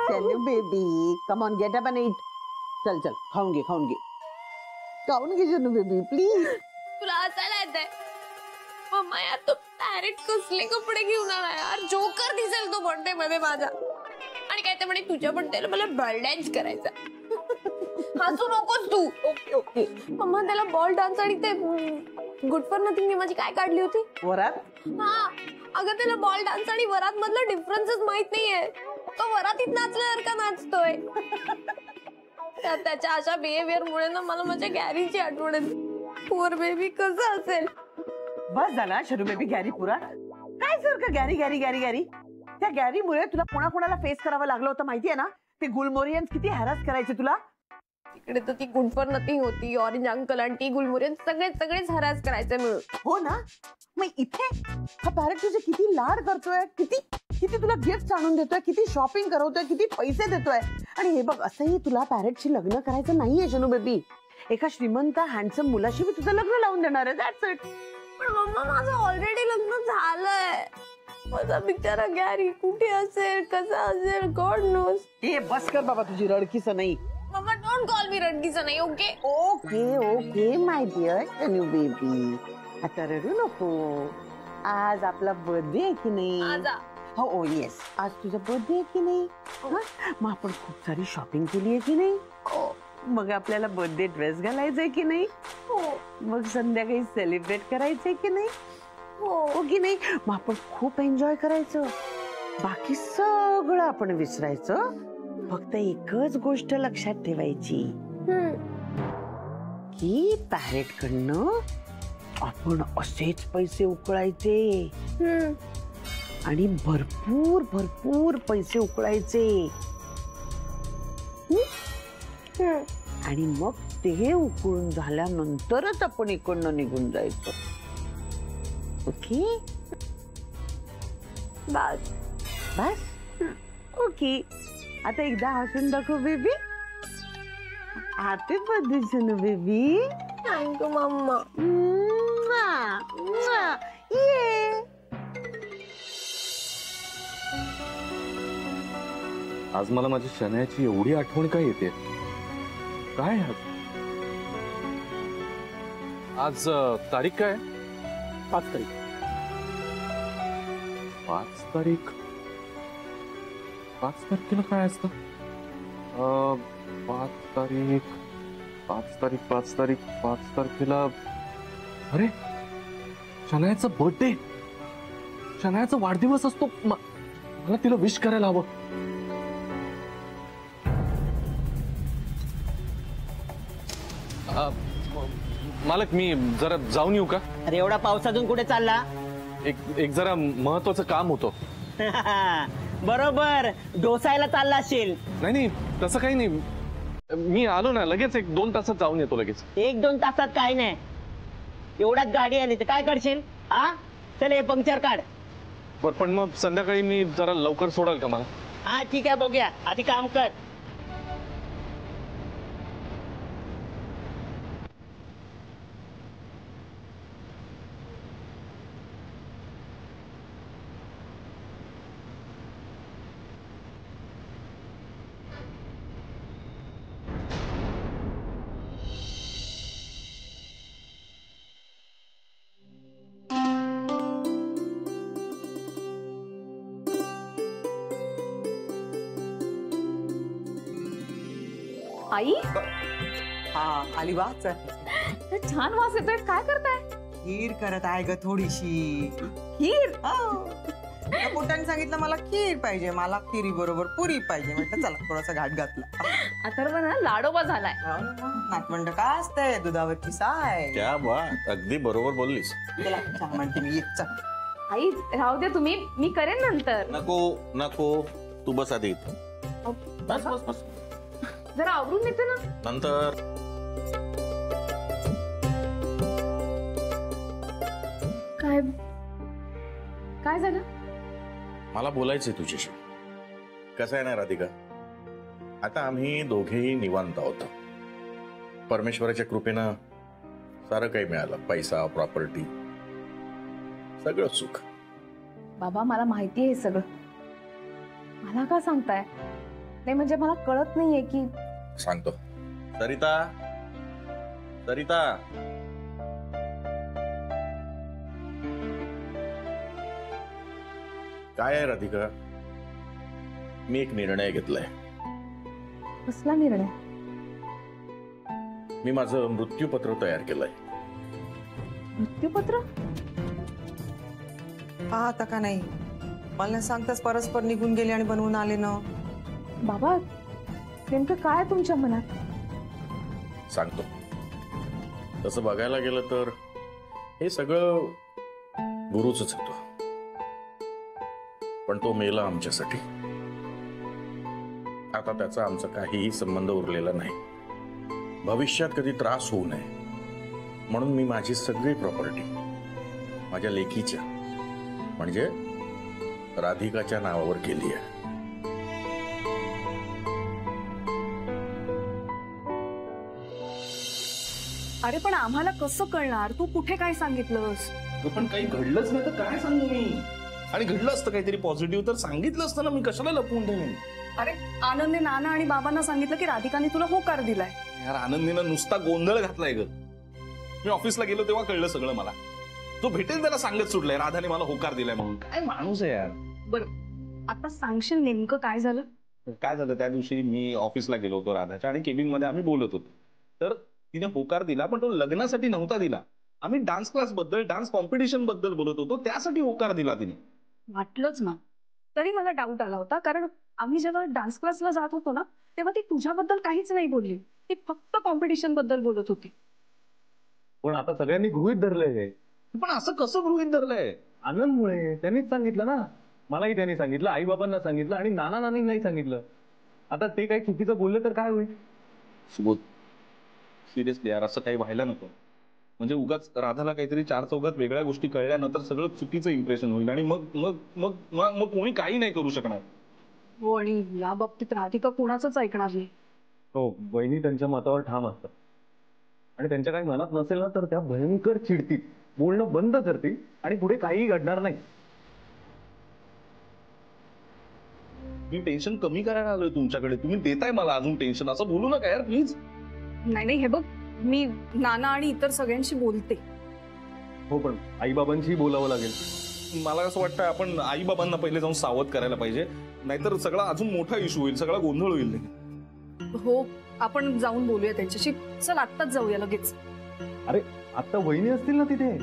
चलो baby, come on get up and eat. चल चल खाऊन घे जनू बेबी प्लीज. तुला हसायला येतंय? मम्मा यार तो डायरेक्ट कसले कपडे घेऊन आला यार. जोकर दिसेल तो बर्थडे मध्ये माझा. आणि काय ते म्हणे तुझ्या बर्थडेला मला बॉल डान्स करायचा. हसू नकोस तू. Okay okay. मम्मा त्याला बॉल डान्स आणि ते गुड फॉर नथिंग माझी काय काढली होती वरात. हा अगं त्याला बॉल डान्स आणि वरात मधला डिफरन्सच माहित नाहीये. तो वरातीत नाचल्यासारखा नाचतोय. त्याच्या अशा बिहेवियर मुळे ना मला माझ्या गॅरीची आठवण येते. पुअर बेबी कसं असेल. बस झाला शरू बेबी गॅरी पुरा. काय सर का गॅरी गॅरी गॅरी गॅरी. त्या गॅरीमुळे तुला कोणाकोणाला फेस करावं लागलं होतं माहितीये ना. ते गुलमोरियन्स किती हॅरास करायचे तुला. तिकडे तर ती गुड फॉर नथिंग होती. ऑरेंज अंकल आणि ती गुलमोरियन्स सगळेच हॅरास करायचे मिळून. हो ना. मग इथे हा पॅरेट तुझे किती लाड करतोय, किती तुला गिफ्ट आणून देतोय, किती शॉपिंग करवतोय, किती पैसे देतोय. आणि हे बघ असंही तुला पॅरेटशी लग्न करायचं नाहीये शनू बेबी. एका श्रीमंत हँडसम मुलाशी मी तुझं लग्न लावून देणार आहे. That's it. पण मम्मा माझं ऑलरेडी लग्न झालंय. माझा बिचारा गॅरी कुठे असेल, कसा असेल, गॉड नोस. हे बस कर बाबा तुझी रडकीच नाही. मम्मा डोंट कॉल मी रडकीचं नाही. Okay okay okay my dear Shanu baby. आता रडू नको. आज आपला बर्थडे आहे की नाही. हो येस आज तुझा बर्थडे आहे की नाही. मग आपण खूप सारी शॉपिंग केली आहे की नाही. मग आपल्याला बर्थडे ड्रेस घालायचंय की नाही. मग संध्याकाळी सेलिब्रेट करायचंय की नाही. हो की नाही. मग आपण खूप एन्जॉय करायचं. बाकी सगळं आपण विसरायचं. फक्त एकच गोष्ट लक्षात ठेवायची की पॅरेट कडनं आपण असेच पैसे उकळायचे आणि भरपूर भरपूर पैसे उकळायचे. आणि मग ते उकळून झाल्यानंतरच आपण इकडनं निघून जायचं. ओके बस बस ओके. आता एकदा हसून दाखव baby. Happy birthday Shanu baby. Thank you mamma. ये आज मला माझ्या शनायाची एवढी आठवण काय येते. काय आज तारीख काय. 5 तारीख. 5 तारीख. 5 तारखेला काय असतं. 5 तारीख 5 तारीख 5 तारीख 5 तारखेला. अरे शनायाचा बर्थडे. शनायाचा वाढदिवस असतो. मला तिला विश करायला हवं. मालक मी जरा जाऊन येऊ का. अरे एवढा पावसातून कुठे चालला. एक जरा महत्वाचं काम होतं. बरोबर डोसायला चालला असेल. नाही तसं काही नाही. मी आलो ना लगेच 1-2 तासात जाऊन येतो लगेच. 1-2 तासात काय नाही. एवढ्याच गाडी आली तर काय करशील. चल हे पंक्चर काढ. बर पण मग संध्याकाळी मी जरा लवकर सोडाल का मला. हा ठीक आहे बघूया. आधी काम कर. आई हा आली वा. छान वास येतोय. काय करताय. खीर करत आहे ग थोडीशी. खीर. पोटाने सांगितलं मला खीर पाहिजे. मला खिरी बरोबर पुरी पाहिजे. म्हटलं चला थोडासा घाट घातला. अथर्व ना लाडोबा झालाय. नाटमंड काय असतंय दुधावरची साय. क्या बात. अगदी बरोबर बोललीस. चला चहा म्हणते मी. येत चल. आई राहू दे तुम्ही. मी करेन नंतर. नको नको तू बस आधी इथं. बस बस बस जरा आवरून येते ना नंतर. काय काय झालं. मला बोलायचंय तुझ्याशी. कसं आहे ना राधिका. आता आम्ही दोघेही निवांत आहोत. परमेश्वराच्या कृपेनं सारं काही मिळालं. पैसा प्रॉपर्टी सगळं सुख. बाबा मला माहिती आहे हे सगळं. मला का सांगताय. नाही म्हणजे मला कळत नाहीये की सांगतो. सरिता, सरिता, काय आहे राधिका, मी एक निर्णय घेतलाय. कसला निर्णय? मी माझं मृत्यूपत्र तयार केलंय. मृत्यूपत्र? पहा आता का नाही, मला नाही सांगताच परस्पर निघून गेले आणि बनवून आले ना. बाबा नेमकं काय तुमच्या मनात? सांगतो. तसं बघायला गेलं तर हे सगळं गुरुच होतं, पण तो मेला आमच्यासाठी. आता त्याचा आमचा काहीही संबंध उरलेला नाही. भविष्यात कधी त्रास होऊ नये म्हणून मी माझी सगळी प्रॉपर्टी माझ्या लेकीच्या म्हणजे राधिकाच्या नावावर केली आहे. अरे पण आम्हाला कसं कळणार? तू कुठे काय सांगितलंस? पण काही घडलंच नाही तर काय सांगू मी? आणि घडलं असतं काहीतरी पॉझिटिव्ह तर सांगितलं असतं ना, मी कशाला लपवून ठेवेन? अरे आनंदने नाना आणि बाबांना सांगितलं की राधिकाने तुला होकार दिलाय. यार आनंदीनं नुसता गोंधळ घातलाय ग. मी ऑफिसला गेलो तेव्हा कळलं सगळं मला. जो भेटेल त्याला सांगत सुटलाय राधाने मला होकार दिलाय म्हणून. काय माणूस आहे यार. बरं आता सांगशील नेमकं काय झालं? काय झालं, त्या दिवशी मी ऑफिसला गेलो होतो राधाच्या आणि केबिन मध्ये आम्ही बोलत होतो. तर तिने होकार दिला पण तो लग्नासाठी नव्हता दिला. आम्ही डान्स क्लास बद्दल, डान्स कॉम्पिटिशन बद्दल बोलत होतो, त्यासाठी होकार दिला तिने. वाटलंच ना. तरी मला डाऊट आला होता कारण आम्ही जेव्हा डान्स क्लासला जात होतो ना तेव्हा ती तुझ्याबद्दल काहीच नाही बोलली. ती फक्त कॉम्पिटिशन बद्दल बोलत होती. पण आता सगळ्यांनी गृहीत धरलंय. पण असं कसं गृहीत धरलंय? आनंदमुळे. त्यांनीच सांगितलं ना, मलाही त्यांनी सांगितलं, आई बाबांना सांगितलं आणि नाना नानी नाही सांगितलं. आता ते काही चुकीचं बोललं तर काय होईल? सुबोध सिरियसली यार, असं काही व्हायला नको. म्हणजे उगाच राधाला काहीतरी चार चौघात वेगळ्या गोष्टी कळल्यानंतर सगळं चुकीचं इम्प्रेशन होईल आणि मग मग मग मग कोणी काही नाही करू शकणार. हो आणि या बाबतीत राधिका कोणाचंच ऐकणार नाही. हो, बहिणी त्यांच्या मतावर ठाम असतात आणि त्यांच्या काही मनात नसेल ना तर त्या भयंकर चिडतील, बोलणं बंद करतील आणि पुढे काहीही घडणार नाही. मी टेन्शन कमी करायला आलोय तुमच्याकडे, तुम्ही देताय मला अजून टेन्शन. असं बोलू नका यार प्लीज. नाही नाही हे बघ, मी नाना आणि इतर सगळ्यांशी बोलते. हो पण आई बाबांशी बोलावं लागेल. मला असं वाटतं आपण आई बाबांना पहिले जाऊन सावध करायला पाहिजे, नाहीतर सगळा अजून मोठा इश्यू होईल, सगळा गोंधळ होईल. हो आपण जाऊन बोलूया त्यांच्याशी. चल आत्ताच जाऊया लगेच. अरे आता वहिनी असतील ना तिथे.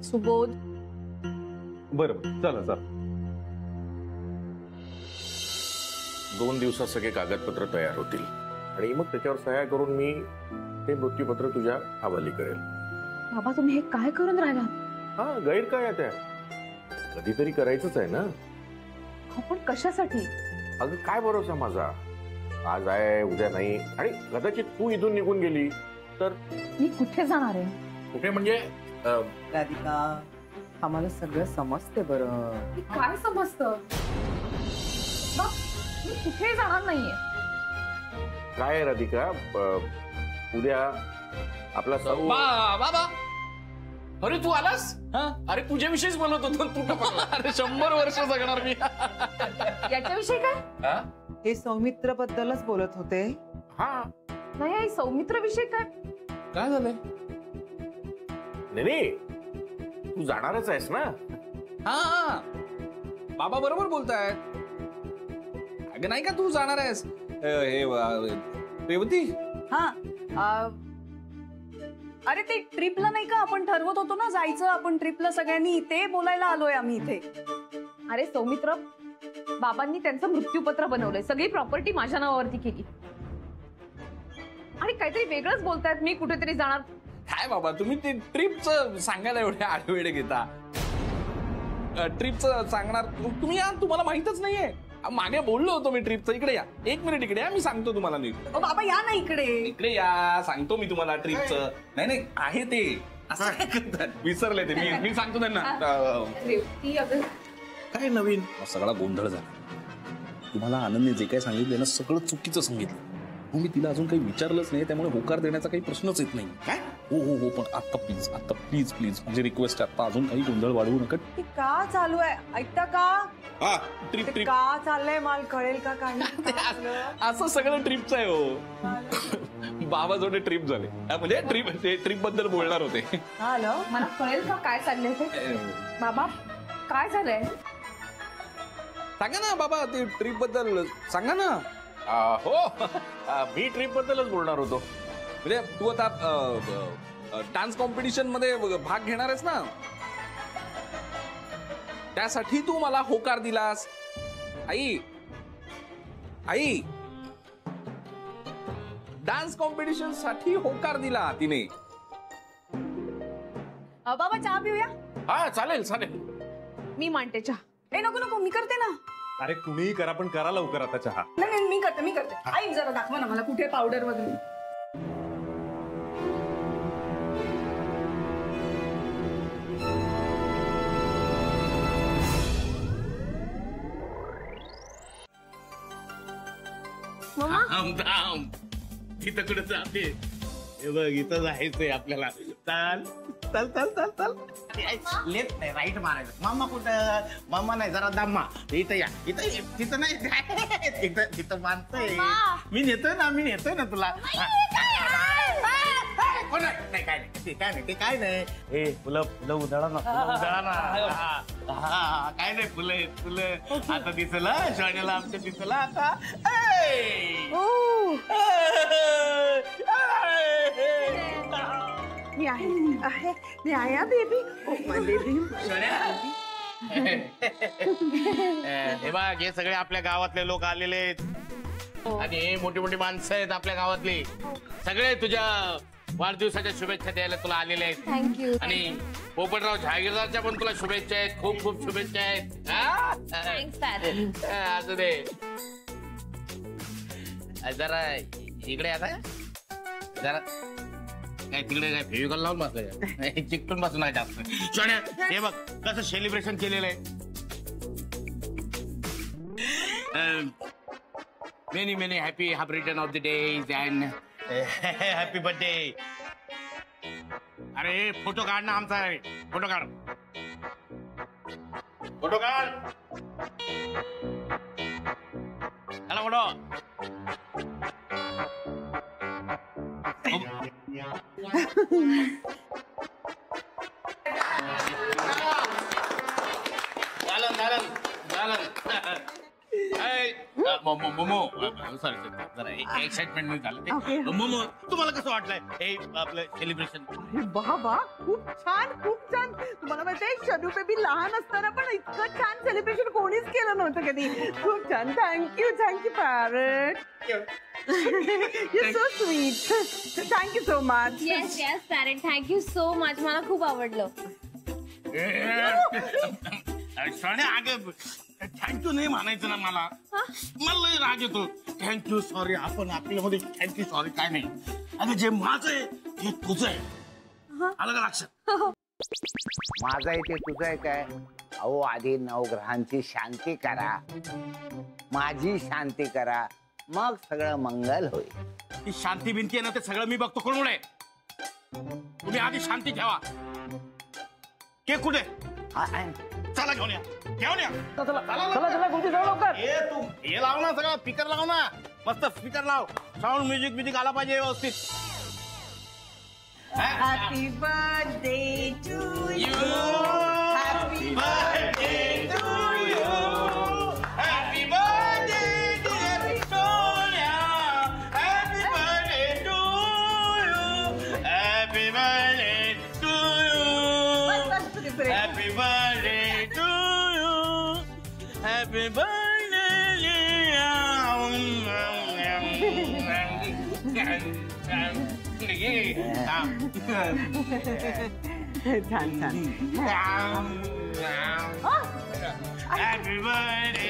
सुबोध बरोबर, चला चला. 2 दिवसात सगळे कागदपत्र तयार होतील आणि मग त्याच्यावर सह्या करून मी ते मृत्यूपत्र तुझ्या हवाली करेल. बाबा तुम्ही हे काय करून राहिला? हा, गैर काय आहे त्या? कधीतरी करायचंच आहे ना. आपण कशासाठी? अगं काय भरोसा माझा, आज आहे उद्या नाही, आणि कदाचित तू इथून निघून गेली तर. मी कुठे जाणार आहे? कुठे म्हणजे राधिका, आम्हाला सगळं समजते बरं. काय समजतं? मी कुठे जाणार नाहीये. काय आहे राधिका, उद्या आपला बाबा, अरे तू आलास? अरे तुझ्याविषयीच बोलत होतो तू. अरे 100 वर्ष जगणार मी. याच्याविषयी काय? हे सौमित्र बद्दलच बोलत होते. हा नाही आई, सौमित्र विषय काय? काय झालंय? नाही, तू जाणारच आहेस ना. हा बाबा बरोबर बोलताय. अगं नाही का तू जाणार आहेस? हे रेवती. हा अरे ते ट्रिपला नाही का आपण ठरवत होतो ना जायचं आपण ट्रिपला सगळ्यांनी, ते बोलायला आलोय आम्ही इथे. अरे सौमित्र, बाबांनी त्यांचं मृत्यूपत्र बनवलंय, सगळी प्रॉपर्टी माझ्या नावावरती केली आणि काहीतरी वेगळंच बोलतायत मी कुठेतरी जाणार. काय बाबा तुम्ही ते ट्रिपचं सांगायला एवढे आडवेळे घेता? ट्रिपचं सांगणार तुम्ही या, तुम्हाला माहितच नाहीये. मागे बोललो होतो मी ट्रिपचं. इकडे या, 1 मिनिट इकडे या, मी सांगतो तुम्हाला नीट. बाबा या ना इकडे. इकडे या, सांगतो मी तुम्हाला ट्रिपचं. नाही नाही आहे ते, असं काय करतात, विसरले ते. मी सांगतो त्यांना. काय नवीन? सगळा गोंधळ झाला. तुम्हाला आनंदने जे काय सांगितलं ना सगळं चुकीचं सांगितलं. मी तिला अजून काही विचारलंच नाही, त्यामुळे होकार देण्याचा काही प्रश्नच येत नाही. काय? हो हो हो, पण आता प्लीज माझी रिक्वेस्ट आहे, आता अजून काही गोंधळ वाढवू नका. का चालू आहे ऐकता का? हा ट्रिप ट्रिप का चाललंय माल कळेल का काही असं सगळं ट्रिपचं आहे हो. बाबा जोडे ट्रिप झाले म्हणजे ट्रिप बद्दल बोलणार होते. हॅलो मला कळेल का काय चाललंय ते? बाबा काय झालंय? सांगा ना बाबा ते ट्रिप बद्दल सांगा ना. हो मी ट्रिप बद्दलच बोलणार होतो. म्हणजे तू आता डान्स कॉम्पिटिशन मध्ये भाग घेणार आहेस ना, त्यासाठी तू मला होकार दिलास. आई आई डान्स कॉम्पिटिशन साठी होकार दिला तिने. बाबा चहा पिऊया? हा चालेल चालेल. मी मांडते चहा. ए नको नको मी करते ना. अरे कुणीही करा पण करा लवकर आता चहा. नाही नाही मी करते. आई जरा दाखवा ना मला कुठे पावडर वगैरे. तिथं कुठे जाते? हे बघ इथं जायचंय आपल्याला. चाल चल चल चल चल. लेफ्ट नाही राईट मारायचं. मामा कुठं? मामा नाही जरा दम्मा. इथं या. इथं तिथं नाही तिथं मानतोय. मी नेतोय ना तुला. कोण नाही काय नाही ते काय नाही. ए फुलं उधळा ना. काय नाही फुलं आता दिसलं शोण्याला आमच्या दिसलं आता. मी आया बेबी. हे बघ हे सगळे आपल्या गावातले लोक आलेले आहेत आणि हे मोठी मोठी माणसं आहेत आपल्या गावातली. सगळे तुझ्या वाढदिवसाच्या शुभेच्छा द्यायला तुला आलेले आहेत. थँक्यू. आणि पोपटराव जहागीरदारच्या पण तुला शुभेच्छा आहेत. खूप खूप शुभेच्छा आहेत. Thanks parent. असू दे. जरा इकडे आता जरा काय तिकडे काय फेविकॉल लावून बसलं चिकटून बसून नाही जास्त. सोन्या हे बघ कसं सेलिब्रेशन केलेलं आहे. Many many happy return of the days and happy birthday. अरे फोटो काढ ना आमचा. फोटो काढ. चला फोटो. मोमो सॉरी जरा एक्साइटमेंट झालं. मोमो तुम्हाला कसं वाटलंय हे आपलं सेलिब्रेशन? बाबा खूप छान. तुम्हाला माहितीये शनू बेबी लहान असताना पण इतकं छान सेलिब्रेशन कोणीच केलं नव्हतं कधी. खूप छान. Thank you parrot. You're so sweet. Thank you so much. Yes parent thank you so much. मला खूप आवडलं. थँक्यू नाही म्हणायचं ना मला. मला राग येतो. Thank you sorry. आपण आपल्यामध्ये थँक्यू सॉरी काय नाही. अगं जे माझं आहे ते तुझं आहे. आलं का लक्षात? माझं आहे ते तुझं आहे काय? अहो आधी नवग्रहांची शांती करा, माझी शांती करा, मग सगळं मंगल होईल. ती शांती भिंती आहे ना ते सगळं मी बघतो. कोण आहे? तुम्ही आधी शांती ठेवा. केक कुठे? चला घेऊन या. हे तू हे लाव ना सगळं स्पीकर लाव ना. मस्त स्पीकर लाव. साऊंड म्युझिक आला पाहिजे व्यवस्थित. Happy birthday to you. Happy birthday to you. Happy birthday dear Sonia. Happy birthday to you. Happy birthday to you. Happy birthday to you. Happy birthday. छान. Happy birthday.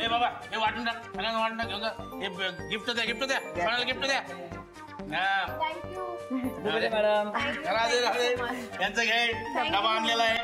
ए बाबा हे वाटून टाक. सगळ्यांना वाटून टाक. घेऊन जा. हे गिफ्ट द्या कोणाला गिफ्ट द्या. मॅडम यांचं घे. डबा आणलेला आहे.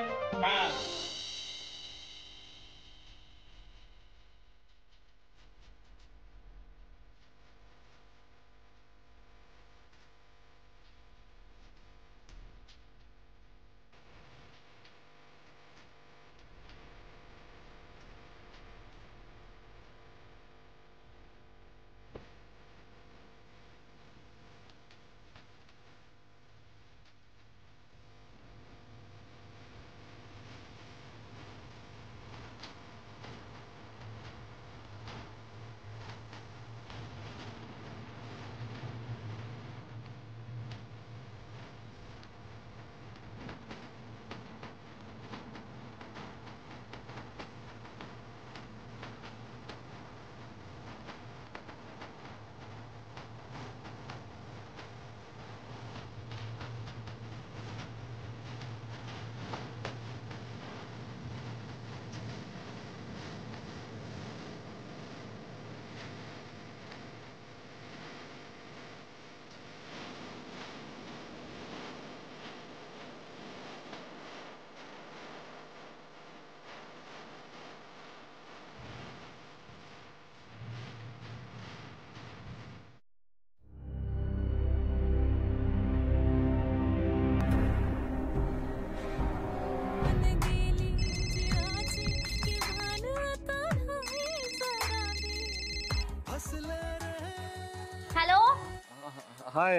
हाय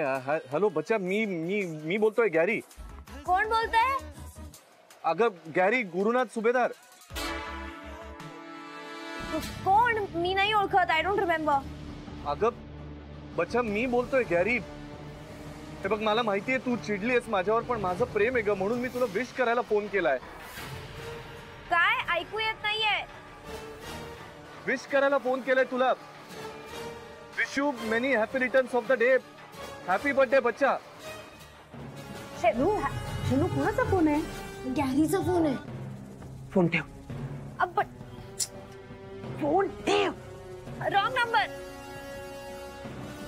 हॅलो बच्चा, मी मी मी बोलतोय गॅरी. कोण बोलतंय? अगं गॅरी, गुरुनाथ सुभेदार. कोण? मी नाही ओळखत. I don't remember. अगं बच्चा, मी बोलतोय गॅरी. हे बघ, मला माहितीये तू चिडली आहेस माझ्यावर, पण माझं प्रेम आहे ग, म्हणून मी तुला विश करायला फोन केलाय. काय ऐकू येत नाहीये? विश करायला फोन केलाय तुला. Wish you many happy returns of the day. Happy birthday बच्चा. शेनू कुणाचा फोन आहे? गॅरीचा फोन आहे. फोन ठेव. फोन ठेव. Wrong number.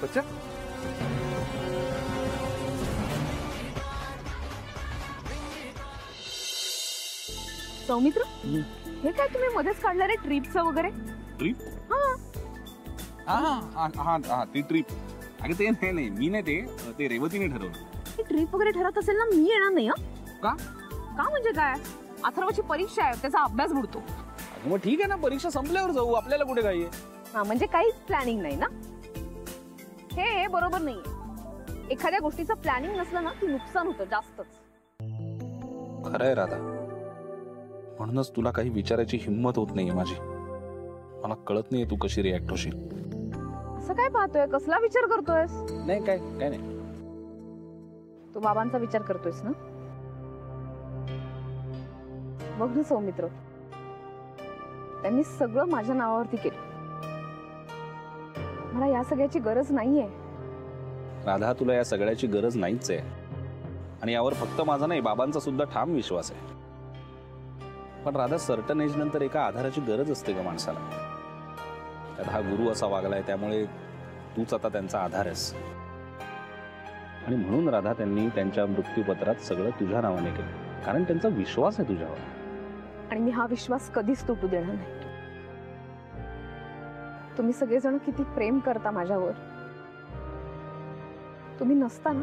बच्चा, सौमित्र, हे काय तुम्ही मध्येच काढलं रे ट्रिपचं वगैरे? ट्रिप? हा ती ट्रिप. अगं ते नाही, मी नाही, ते रेवतीने ठरवलं. ही ट्रिप वगैरे ठरत असेल ना, मी येणार नाही. का? का म्हणजे काय? अथर्वची परीक्षा आहे, त्याचा अभ्यास बुडतो. मग ठीक आहे ना, परीक्षा संपल्यावर जाऊ, आपल्याला कुठे काय आहे. हा, म्हणजे काहीच प्लॅनिंग नाही ना? हे बरोबर नाहीये. एखाद्या गोष्टीचं प्लॅनिंग नसलं ना की नुकसान होतं जास्तच. खरंय राधा, म्हणूनच तुला काही विचारायची हिंमत होत नाहीये माझी. मला कळत नाहीये तू कशी रिॲक्ट होशील. असं काय पाहतोय? कसला विचार करतोयस? नाही, काय नाही. तू बाबांचा विचार करतोयस ना? बघ ना सौमित्र, त्यांनी सगळं माझ्या नावावरती केलं. मला या सगळ्याची गरज नाहीये. राधा, तुला या सगळ्याची गरज नाहीच आहे, आणि यावर फक्त माझा नाही, बाबांचा सुद्धा ठाम विश्वास आहे. पण राधा, सर्टन एज नंतर एका आधाराची गरज असते का माणसाला? त्यात हा गुरु असा वागलाय, त्यामुळे तूच आता त्यांचा आधार आहेस. आणि म्हणून राधा, त्यांनी त्यांच्या मृत्यूपत्रात सगळं तुझ्या नावाने केलं, कारण त्यांचा विश्वास आहे तुझ्यावर. आणि मी हा विश्वास कधीच तुटू देणार नाही. तुम्ही सगळेजण किती प्रेम करता माझ्यावर. तुम्ही नसता ना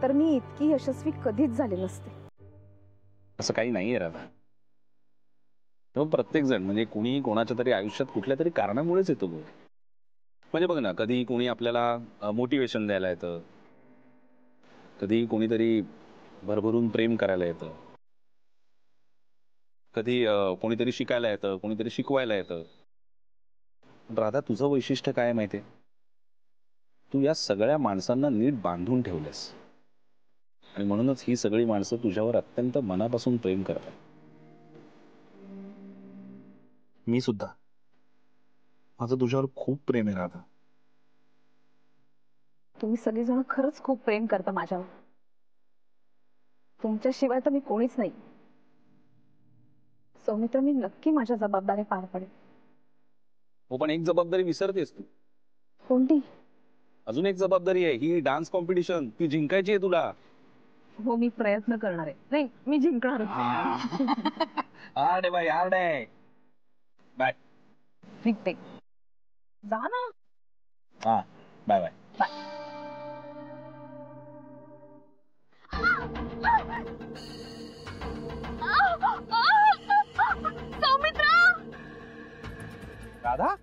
तर मी इतकी यशस्वी कधीच झाले नसते. असं काही नाहीये राधा. तो प्रत्येक जण, म्हणजे कुणीही कोणाच्या तरी आयुष्यात कुठल्या तरी कारणामुळेच येतो. म्हणजे बघ ना, कधी कोणी आपल्याला मोटिवेशन द्यायला येतं, कधी कोणीतरी भरभरून प्रेम करायला येतं, कधी कोणीतरी शिकायला येतं, कोणीतरी शिकवायला येतं. राधा, तुझं वैशिष्ट्य काय माहितीये? तू या सगळ्या माणसांना नीट बांधून ठेवलेस, आणि म्हणूनच ही सगळी माणसं तुझ्यावर अत्यंत मनापासून प्रेम करतात. मी सुद्धा, माझं तुझ्यावर खूप प्रेम आहे राधा. तुम्ही सगळेजण खरंच खूप प्रेम करता माझ्यावर. तुमच्याशिवाय तर मी कोणीच नाही. सौमित्र, मी नक्की माझ्या जबाबदारी पार पडेल. हो, पण एक जबाबदारी विसरतेस तू. कोणती? अजून एक जबाबदारी आहे, ही डान्स कॉम्पिटिशन. ती जिंकायची आहे तुला. हो, मी प्रयत्न करणार आहे. नाही, मी जिंकणारच. हार्ड आहे बाई, हार्ड आहे. बाय. निघते. जा ना. हा, बाय बाय. सौमित्र! राधा,